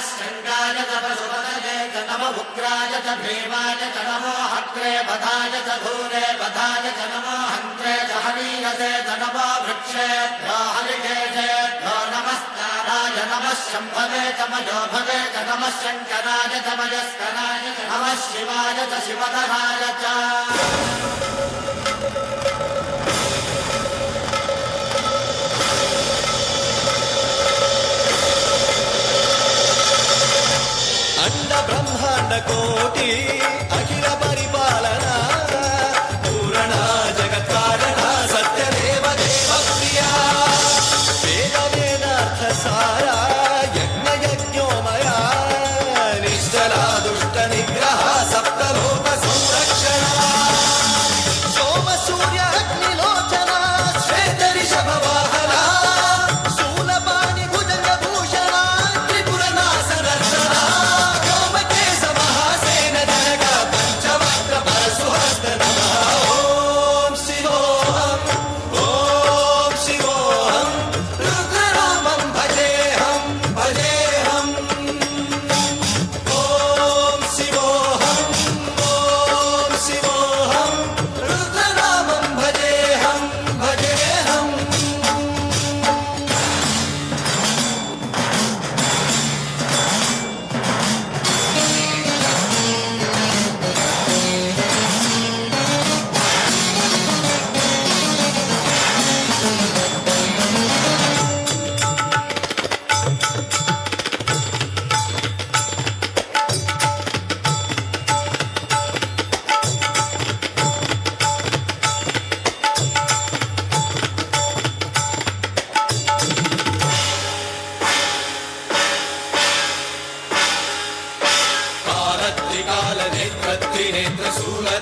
शङ्गाय च पशुपतये च नम उग्राय च भीमाय च नमो हत्रे बधाय च धूरे बधाय च नमो हन्त्रे च हनीयसे च नमो वृक्षेभ्यो हरिकेशेभ्यो नमस्काराय नमः शम्भवे च मयोभवे च नमः शङ्कराय च मयस्कराय च नमः शिवाय च शिवधराय च अंड ब्रह्मांड कोटि अखिल परिपालना पूरणा जगत्कारणा सत्यदेव देव प्रिया वेद वेदार्थ सारा यज्ञ यज्ञोमया निश्चला दुष्ट निग्रह सप्तलोक संरक्षणा सोम सूर्य अग्निलोचना श्वेत ऋषभ वाहना शूलपाणि भुजंग भूषणा त्रिपुर नाश दर्शना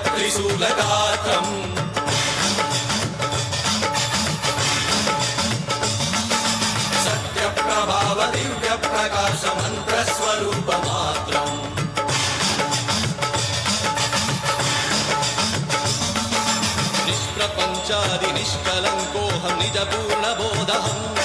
त्रिशूलगात्रम् सत्यप्रभाव दिव्यप्रकाश मन्त्रस्वरूपमात्रम् निष्प्रपञ्चादि निष्कलङ्कोऽहं निजपूर्णबोधहम्